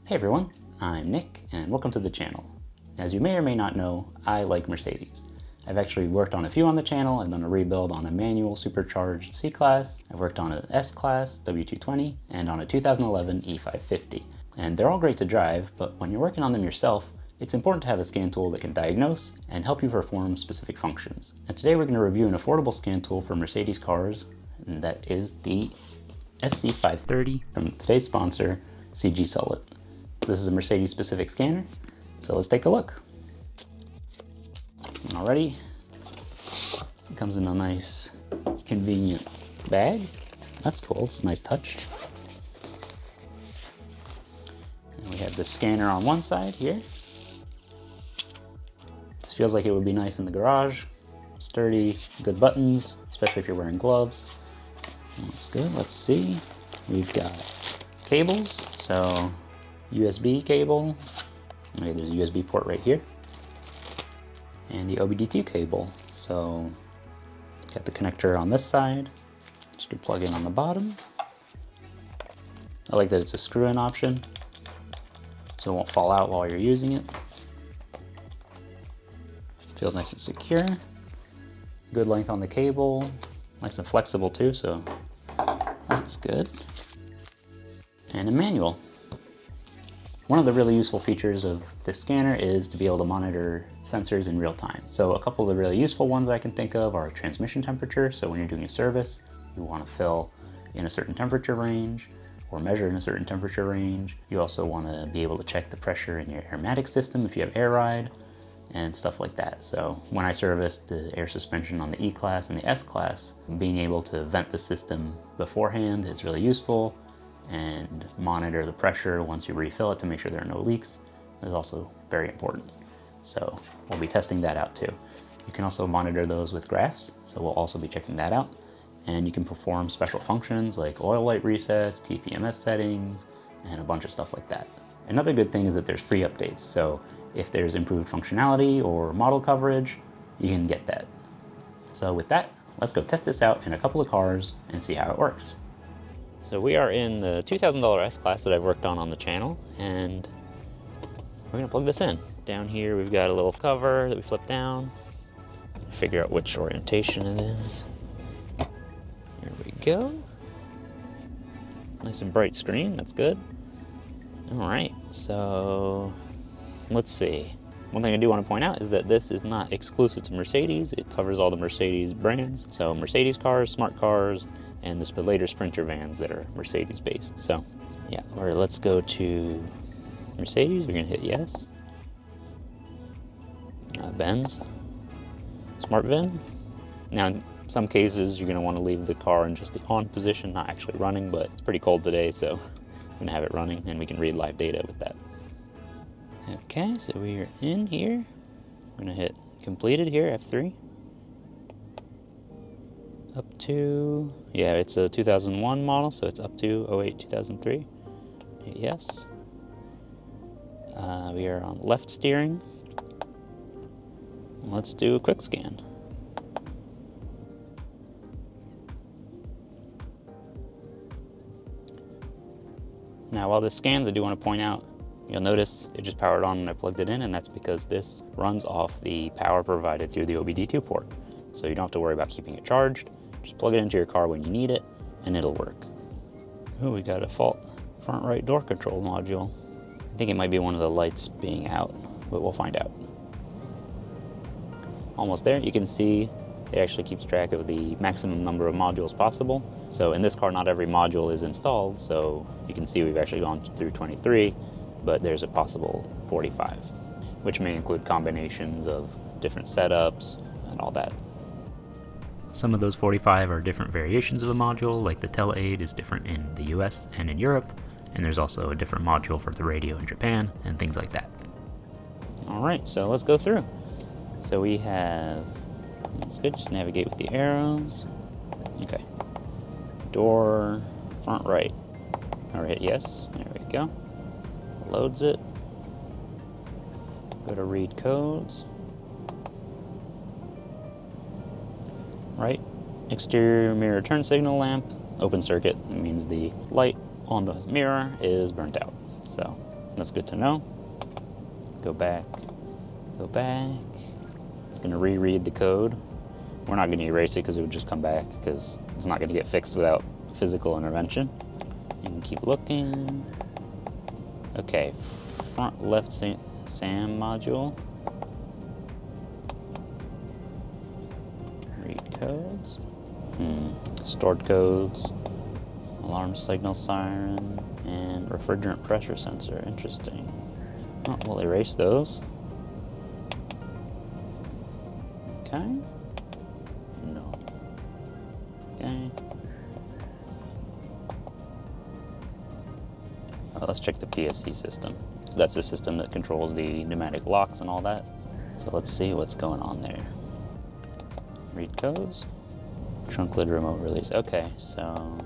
Hey everyone, I'm Nick and welcome to the channel. As you may or may not know, I like Mercedes. I've actually worked on a few on the channel. I've done a rebuild on a manual supercharged C-Class, I've worked on an S-Class W220, and on a 2011 E550. And they're all great to drive, but when you're working on them yourself, it's important to have a scan tool that can diagnose and help you perform specific functions. And today we're going to review an affordable scan tool for Mercedes cars, and that is the SC530 from today's sponsor, CGSULIT. This is a Mercedes specific scanner, so let's take a look. Alrighty, it comes in a nice, convenient bag. That's cool, it's a nice touch. And we have the scanner on one side here. This feels like it would be nice in the garage. Sturdy, good buttons, especially if you're wearing gloves. That's good, let's see. We've got cables, so USB cable. Okay, there's a USB port right here. And the OBDII cable. So got the connector on this side, which you can plug in on the bottom. I like that it's a screw-in option, so it won't fall out while you're using it. Feels nice and secure. Good length on the cable, nice and flexible too, so that's good. And a manual. One of the really useful features of this scanner is to be able to monitor sensors in real time. So a couple of the really useful ones I can think of are transmission temperature. So when you're doing a service, you want to fill in a certain temperature range or measure in a certain temperature range. You also want to be able to check the pressure in your Airmatic system if you have air ride and stuff like that. So when I serviced the air suspension on the E-Class and the S-Class, being able to vent the system beforehand is really useful, and monitor the pressure once you refill it to make sure there are no leaks is also very important. So we'll be testing that out too. You can also monitor those with graphs, so we'll also be checking that out. And you can perform special functions like oil light resets, TPMS settings, and a bunch of stuff like that. Another good thing is that there's free updates, so if there's improved functionality or model coverage, you can get that. So with that, let's go test this out in a couple of cars and see how it works. So we are in the $2,000 S-Class that I've worked on the channel, and we're gonna plug this in. Down here we've got a little cover that we flip down. Figure out which orientation it is. There we go. Nice and bright screen, that's good. All right, so let's see. One thing I do want to point out is that this is not exclusive to Mercedes. It covers all the Mercedes brands. So Mercedes cars, smart cars, and the later Sprinter vans that are Mercedes based. So yeah, or let's go to Mercedes. We're gonna hit yes. Benz, smart VIN. Now in some cases you're gonna want to leave the car in just the on position, not actually running, but it's pretty cold today, so I'm gonna have it running and we can read live data with that. Okay, so we are in here. I'm gonna hit completed here, F3. Up to, yeah, it's a 2001 model, so it's up to 08, 2003. Yes. We are on left steering. Let's do a quick scan. Now, while this scans, I do want to point out, you'll notice it just powered on when I plugged it in, and that's because this runs off the power provided through the OBDII port. So you don't have to worry about keeping it charged. Just plug it into your car when you need it, and it'll work. Oh, we got a fault front right door control module. I think it might be one of the lights being out, but we'll find out. Almost there. You can see it actually keeps track of the maximum number of modules possible. So in this car, not every module is installed, so you can see we've actually gone through 23, but there's a possible 45, which may include combinations of different setups and all that. Some of those 45 are different variations of a module, like the tele-aid is different in the US and in Europe, and there's also a different module for the radio in Japan, and things like that. All right, so let's go through. So we have, that's good, just navigate with the arrows. Okay, door, front right. All right, yes, there we go. Loads it. Go to read codes. Right, exterior mirror turn signal lamp, open circuit. It means the light on the mirror is burnt out. So that's good to know. Go back, go back. It's gonna reread the code. We're not gonna erase it because it would just come back because it's not gonna get fixed without physical intervention. You can keep looking. Okay, front left SAM module. Read codes. Stored codes. Alarm signal siren and refrigerant pressure sensor. Interesting. Oh, we'll erase those. Okay. No. Okay. Let's check the PSC system. So that's the system that controls the pneumatic locks and all that. So let's see what's going on there. Read codes. Trunk lid remote release. Okay, so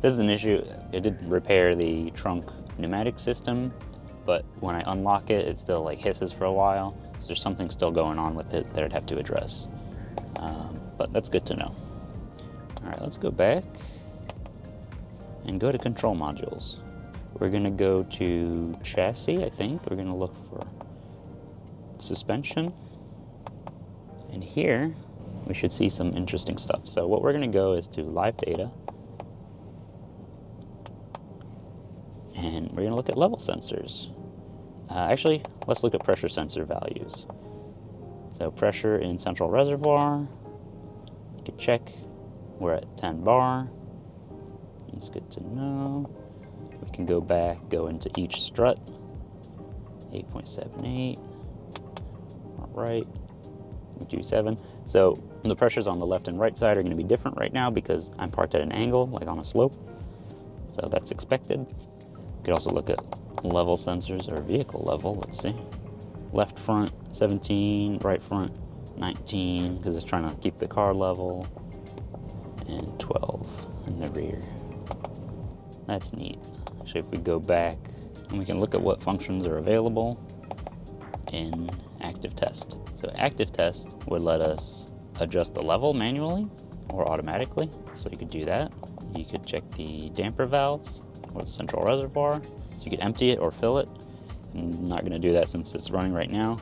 this is an issue. It did repair the trunk pneumatic system, but when I unlock it, it still like hisses for a while. So there's something still going on with it that I'd have to address. But that's good to know. All right, let's go back and go to control modules. We're gonna go to chassis, I think. We're gonna look for suspension. And here, we should see some interesting stuff. So what we're gonna go is to live data. And we're gonna look at level sensors. Actually, let's look at pressure sensor values. So pressure in central reservoir. You can check, we're at 10 bar. It's good to know. We can go back, go into each strut. 8.78, all right, 2.7. So the pressures on the left and right side are gonna be different right now because I'm parked at an angle, like on a slope. So that's expected. You could also look at level sensors or vehicle level, let's see. Left front, 17, right front, 19, because it's trying to keep the car level, and 12 in the rear. That's neat. Actually, if we go back, and we can look at what functions are available in active test. So active test would let us adjust the level manually or automatically. So you could do that. You could check the damper valves or the central reservoir. So you could empty it or fill it. I'm not gonna do that since it's running right now,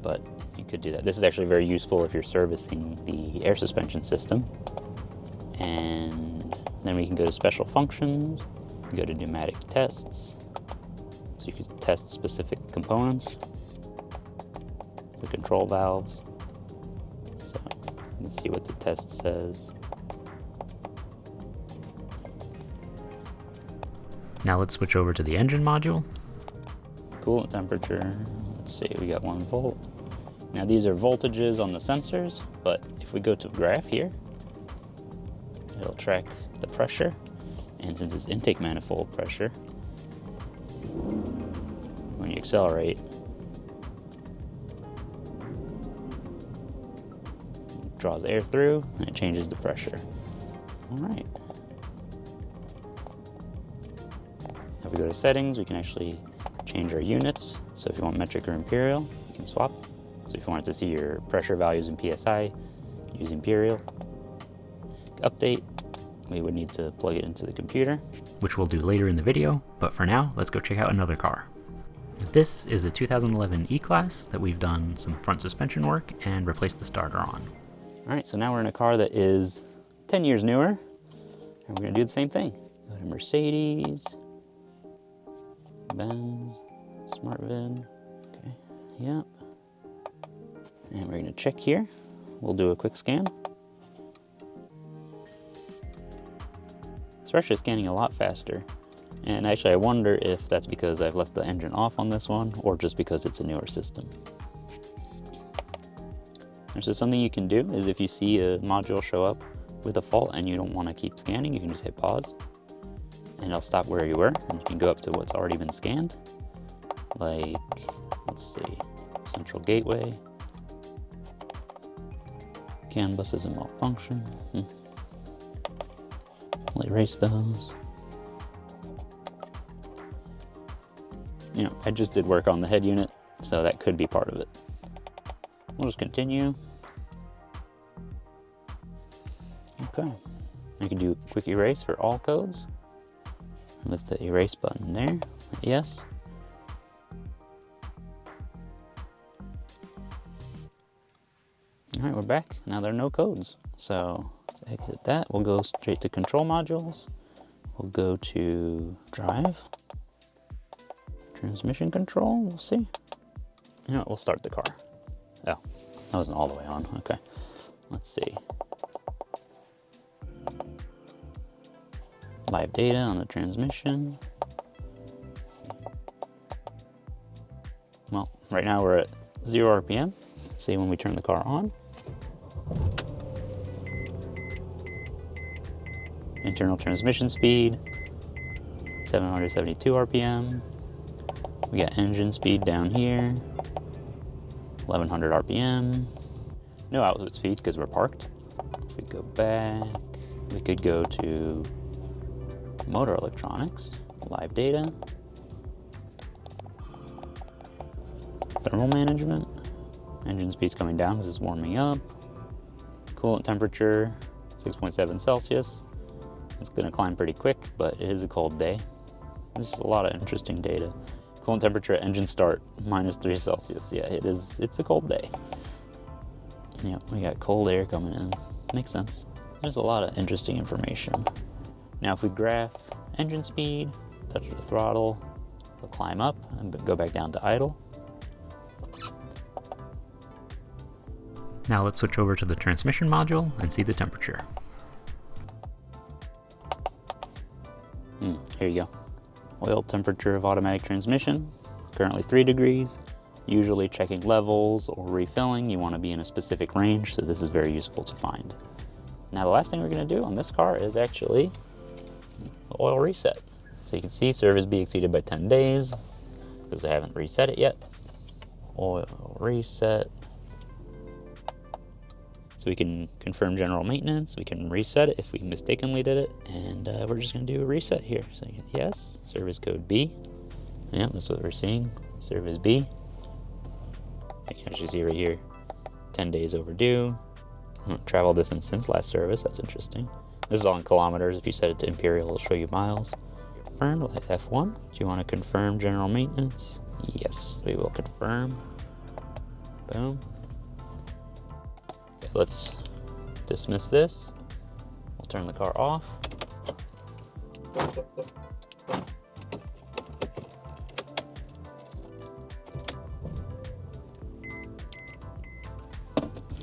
but you could do that. This is actually very useful if you're servicing the air suspension system. And then we can go to special functions, go to pneumatic tests. So you could test specific components, the control valves. So let's see what the test says. Now let's switch over to the engine module. Coolant temperature, let's see, we got 1 volt. Now these are voltages on the sensors, but if we go to graph here, it'll track the pressure. And since it's intake manifold pressure, when you accelerate, it draws air through and it changes the pressure. All right. If we go to settings, we can actually change our units. So if you want metric or imperial, you can swap. So if you wanted to see your pressure values in PSI, use imperial. Update, we would need to plug it into the computer, which we'll do later in the video, but for now, let's go check out another car. This is a 2011 E-Class that we've done some front suspension work and replaced the starter on. All right, so now we're in a car that is 10 years newer, and we're gonna do the same thing. Go to Mercedes, Benz, Smart VIN, okay, yep. And we're gonna check here. We'll do a quick scan. It's actually scanning a lot faster. And actually I wonder if that's because I've left the engine off on this one or just because it's a newer system. And so something you can do is if you see a module show up with a fault and you don't want to keep scanning, you can just hit pause and it'll stop where you were and you can go up to what's already been scanned. Like, let's see, central gateway. CAN bus is in malfunction. I'll erase those. You know, I just did work on the head unit, so that could be part of it. We'll just continue. Okay. I can do a quick erase for all codes with the erase button there. Yes. All right, we're back. Now there are no codes. So let's exit that. We'll go straight to control modules. We'll go to drive, transmission control, we'll see. You know what, we'll start the car. Oh, that wasn't all the way on, okay. Let's see. Live data on the transmission. Well, right now we're at 0 RPM. Let's see when we turn the car on. Internal transmission speed, 772 RPM. We got engine speed down here, 1100 RPM. No output speed because we're parked. If we go back, we could go to motor electronics, live data, thermal management. Engine speed's coming down because it's warming up. Coolant temperature, 6.7 Celsius. It's gonna climb pretty quick, but it is a cold day. There's just a lot of interesting data. Coolant temperature at engine start, -3 Celsius. Yeah, it's a cold day. Yeah, we got cold air coming in. Makes sense. There's a lot of interesting information. Now if we graph engine speed, touch the throttle, it'll climb up and go back down to idle. Now let's switch over to the transmission module and see the temperature. Here you go. Oil temperature of automatic transmission, currently 3 degrees. Usually checking levels or refilling, you want to be in a specific range, so this is very useful to find. Now the last thing we're going to do on this car is actually the oil reset. So you can see service B exceeded by 10 days, because I haven't reset it yet. Oil reset. So we can confirm general maintenance, we can reset it if we mistakenly did it, and we're just gonna do a reset here. So yes, service code B. Yeah, that's what we're seeing, service B. You can actually see right here, 10 days overdue. Travel distance since last service, that's interesting. This is all in kilometers. If you set it to imperial, it'll show you miles. Confirmed, we'll hit F1. Do you wanna confirm general maintenance? Yes, we will confirm. Boom. Let's dismiss this. We'll turn the car off.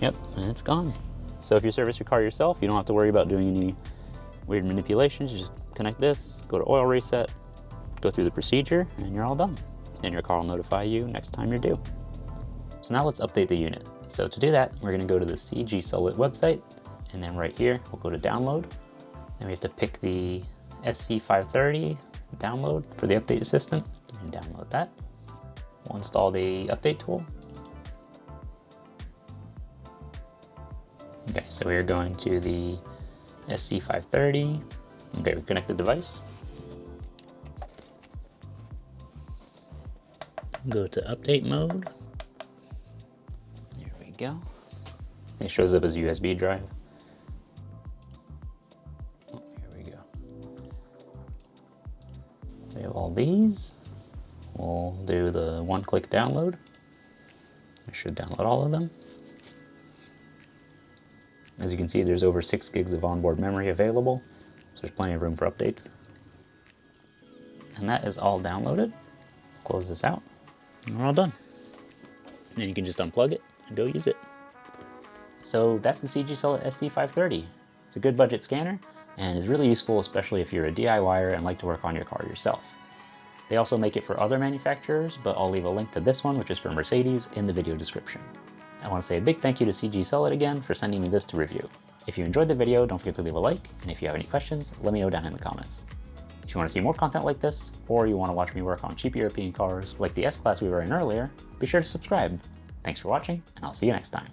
Yep, and it's gone. So if you service your car yourself, you don't have to worry about doing any weird manipulations. You just connect this, go to oil reset, go through the procedure, and you're all done. And your car will notify you next time you're due. So now let's update the unit. So to do that, we're gonna go to the CGSULIT website, and then right here, we'll go to download. Then we have to pick the SC530 download for the update assistant, and download that. We'll install the update tool. Okay, so we're going to the SC530. Okay, we connect the device. Go to update mode. Go. It shows up as a USB drive. Oh, here we go. We have all these. We'll do the one-click download. I should download all of them. As you can see, there's over 6 gigs of onboard memory available, so there's plenty of room for updates. And that is all downloaded. Close this out, and we're all done. And then you can just unplug it and go use it. So that's the CGSULIT SC530. It's a good budget scanner and is really useful, especially if you're a DIYer and like to work on your car yourself. They also make it for other manufacturers, but I'll leave a link to this one, which is for Mercedes, in the video description. I want to say a big thank you to CGSULIT again for sending me this to review. If you enjoyed the video, don't forget to leave a like, and if you have any questions, let me know down in the comments. If you want to see more content like this, or you want to watch me work on cheap European cars like the S-Class we were in earlier, be sure to subscribe. Thanks for watching, and I'll see you next time.